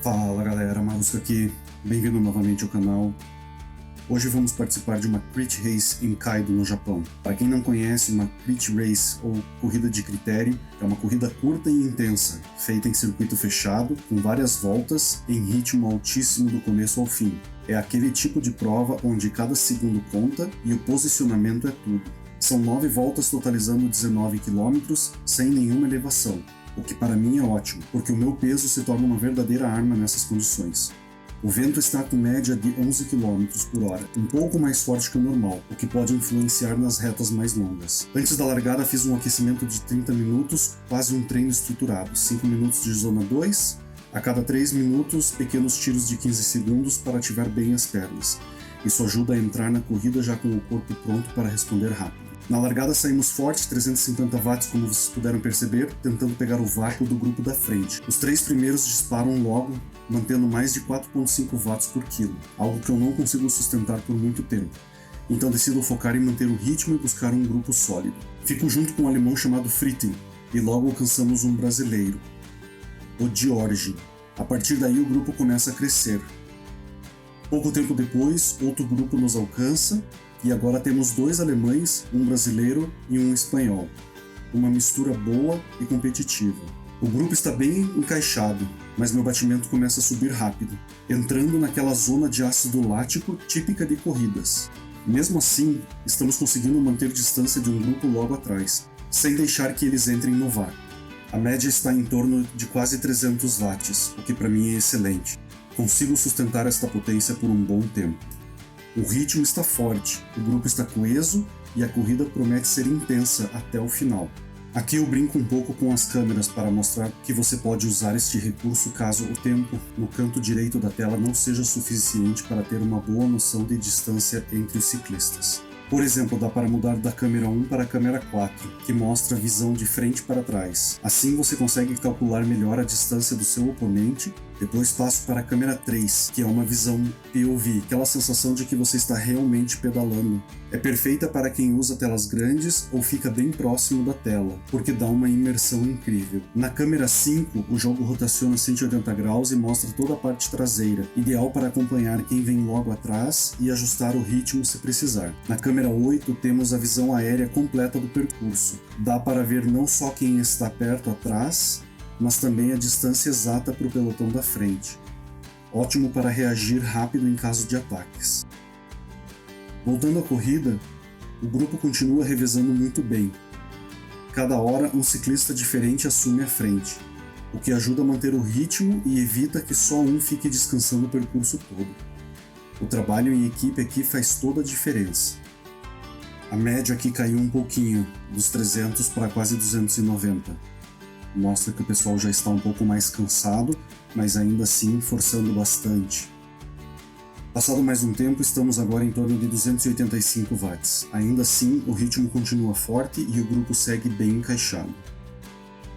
Fala galera, Marusca aqui, bem-vindo novamente ao canal. Hoje vamos participar de uma Crit Race em Kaido, no Japão. Para quem não conhece, uma Crit Race, ou corrida de critério, é uma corrida curta e intensa, feita em circuito fechado, com várias voltas, em ritmo altíssimo do começo ao fim. É aquele tipo de prova onde cada segundo conta e o posicionamento é tudo. São 9 voltas totalizando 19 km, sem nenhuma elevação. O que para mim é ótimo, porque o meu peso se torna uma verdadeira arma nessas condições. O vento está com média de 11 km por hora, um pouco mais forte que o normal, o que pode influenciar nas retas mais longas. Antes da largada fiz um aquecimento de 30 minutos, quase um treino estruturado, 5 minutos de zona 2, a cada 3 minutos pequenos tiros de 15 segundos para ativar bem as pernas. Isso ajuda a entrar na corrida já com o corpo pronto para responder rápido. Na largada saímos forte, 350 watts como vocês puderam perceber, tentando pegar o vácuo do grupo da frente. Os 3 primeiros disparam logo, mantendo mais de 4,5 watts por quilo, algo que eu não consigo sustentar por muito tempo. Então decido focar em manter o ritmo e buscar um grupo sólido. Fico junto com um alemão chamado Fritten, e logo alcançamos um brasileiro, o George. A partir daí o grupo começa a crescer. Pouco tempo depois, outro grupo nos alcança, e agora temos 2 alemães, um brasileiro e um espanhol. Uma mistura boa e competitiva. O grupo está bem encaixado, mas meu batimento começa a subir rápido, entrando naquela zona de ácido lático típica de corridas. Mesmo assim, estamos conseguindo manter distância de um grupo logo atrás, sem deixar que eles entrem no vácuo. A média está em torno de quase 300 watts, o que para mim é excelente. Consigo sustentar esta potência por um bom tempo. O ritmo está forte, o grupo está coeso e a corrida promete ser intensa até o final. Aqui eu brinco um pouco com as câmeras para mostrar que você pode usar este recurso caso o tempo no canto direito da tela não seja suficiente para ter uma boa noção de distância entre os ciclistas. Por exemplo, dá para mudar da câmera 1 para a câmera 4, que mostra a visão de frente para trás. Assim você consegue calcular melhor a distância do seu oponente. Depois passo para a câmera 3, que é uma visão POV, aquela sensação de que você está realmente pedalando. É perfeita para quem usa telas grandes ou fica bem próximo da tela, porque dá uma imersão incrível. Na câmera 5, o jogo rotaciona 180 graus e mostra toda a parte traseira, ideal para acompanhar quem vem logo atrás e ajustar o ritmo se precisar. Na câmera 8, temos a visão aérea completa do percurso. Dá para ver não só quem está perto atrás, mas também a distância exata para o pelotão da frente. Ótimo para reagir rápido em caso de ataques. Voltando à corrida, o grupo continua revezando muito bem. Cada hora um ciclista diferente assume a frente, o que ajuda a manter o ritmo e evita que só um fique descansando o percurso todo. O trabalho em equipe aqui faz toda a diferença. A média aqui caiu um pouquinho, dos 300 para quase 290. Mostra que o pessoal já está um pouco mais cansado, mas ainda assim forçando bastante. Passado mais um tempo, estamos agora em torno de 285 watts. Ainda assim, o ritmo continua forte e o grupo segue bem encaixado.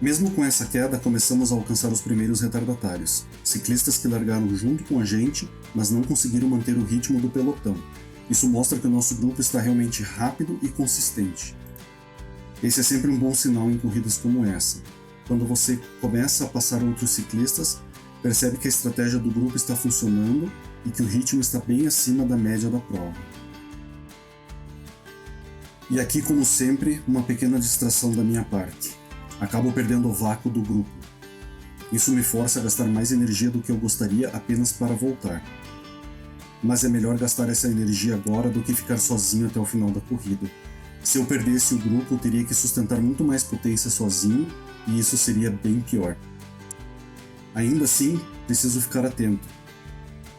Mesmo com essa queda, começamos a alcançar os primeiros retardatários, ciclistas que largaram junto com a gente, mas não conseguiram manter o ritmo do pelotão. Isso mostra que o nosso grupo está realmente rápido e consistente. Esse é sempre um bom sinal em corridas como essa. Quando você começa a passar outros ciclistas, percebe que a estratégia do grupo está funcionando e que o ritmo está bem acima da média da prova. E aqui, como sempre, uma pequena distração da minha parte. Acabo perdendo o vácuo do grupo. Isso me força a gastar mais energia do que eu gostaria apenas para voltar. Mas é melhor gastar essa energia agora do que ficar sozinho até o final da corrida. Se eu perdesse o grupo, eu teria que sustentar muito mais potência sozinho, e isso seria bem pior. Ainda assim, preciso ficar atento.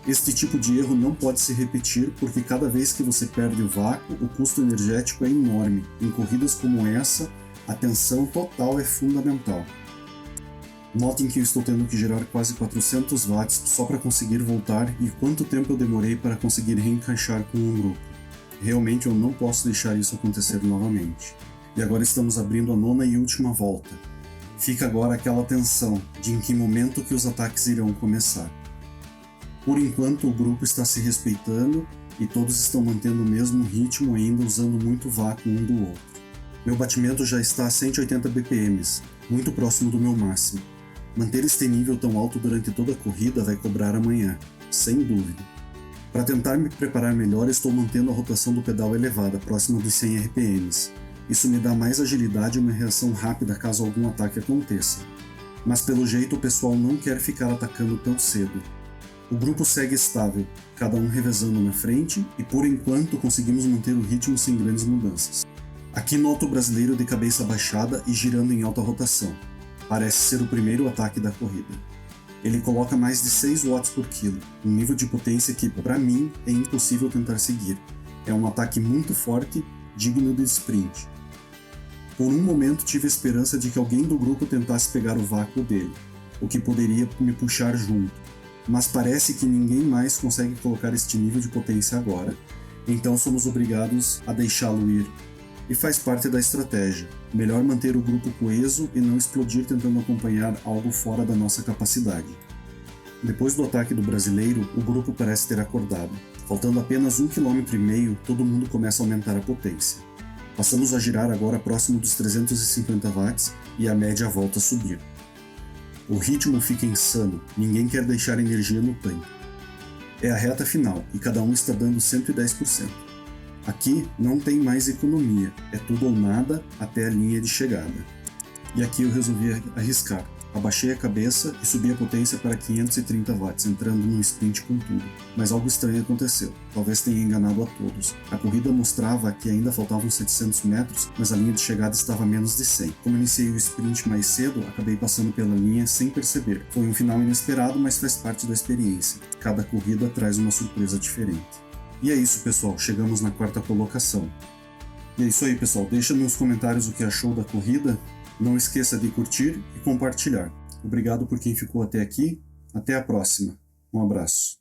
Este tipo de erro não pode se repetir porque cada vez que você perde o vácuo, o custo energético é enorme. Em corridas como essa, a atenção total é fundamental. Notem que eu estou tendo que gerar quase 400 watts só para conseguir voltar e quanto tempo eu demorei para conseguir reencaixar com um grupo. Realmente eu não posso deixar isso acontecer novamente. E agora estamos abrindo a 9ª e última volta. Fica agora aquela tensão de em que momento que os ataques irão começar. Por enquanto o grupo está se respeitando e todos estão mantendo o mesmo ritmo ainda usando muito vácuo um do outro. Meu batimento já está a 180 bpm, muito próximo do meu máximo. Manter este nível tão alto durante toda a corrida vai cobrar amanhã, sem dúvida. Para tentar me preparar melhor, estou mantendo a rotação do pedal elevada, próxima dos 100 RPMs. Isso me dá mais agilidade e uma reação rápida caso algum ataque aconteça. Mas pelo jeito o pessoal não quer ficar atacando tão cedo. O grupo segue estável, cada um revezando na frente, e por enquanto conseguimos manter o ritmo sem grandes mudanças. Aqui noto o brasileiro de cabeça baixada e girando em alta rotação. Parece ser o primeiro ataque da corrida. Ele coloca mais de 6 watts por quilo, um nível de potência que, para mim, é impossível tentar seguir. É um ataque muito forte, digno de sprint. Por um momento tive a esperança de que alguém do grupo tentasse pegar o vácuo dele, o que poderia me puxar junto, mas parece que ninguém mais consegue colocar este nível de potência agora, então somos obrigados a deixá-lo ir. E faz parte da estratégia. Melhor manter o grupo coeso e não explodir tentando acompanhar algo fora da nossa capacidade. Depois do ataque do brasileiro, o grupo parece ter acordado. Faltando apenas 1,5 km, todo mundo começa a aumentar a potência. Passamos a girar agora próximo dos 350 watts e a média volta a subir. O ritmo fica insano, ninguém quer deixar energia no tanque. É a reta final e cada um está dando 110%. Aqui não tem mais economia, é tudo ou nada até a linha de chegada. E aqui eu resolvi arriscar. Abaixei a cabeça e subi a potência para 530 watts, entrando num sprint com tudo. Mas algo estranho aconteceu, talvez tenha enganado a todos. A corrida mostrava que ainda faltavam 700 metros, mas a linha de chegada estava a menos de 100. Como iniciei o sprint mais cedo, acabei passando pela linha sem perceber. Foi um final inesperado, mas faz parte da experiência. Cada corrida traz uma surpresa diferente. E é isso, pessoal, chegamos na 4ª colocação. E é isso aí, pessoal, deixa nos comentários o que achou da corrida. Não esqueça de curtir e compartilhar. Obrigado por quem ficou até aqui. Até a próxima. Um abraço.